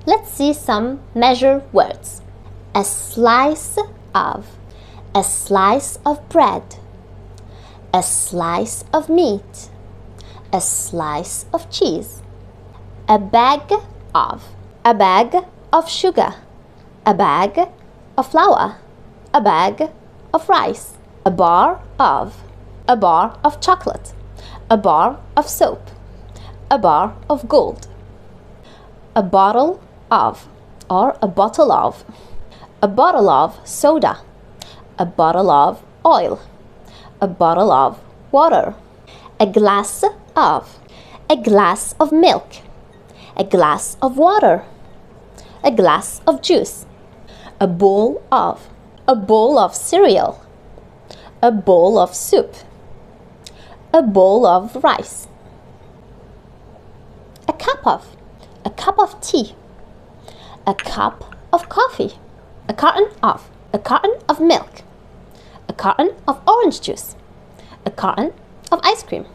Let's see some measure words. A slice of. A slice of bread. A slice of meat. A slice of cheese. A bag of. A bag of sugar. A bag of flour. A bag of rice. A bar of. A bar of chocolate. A bar of soap. A bar of gold. A bottle of, or a bottle of. A bottle of soda. A bottle of oil. A bottle of water. A glass of. A glass of milk. A glass of water. A glass of juice. A bowl of. A bowl of cereal. A bowl of soup. A bowl of rice. A cup of. A cup of tea. A cup of coffee. A carton of. A carton of milk. A carton of orange juice. A carton of ice cream.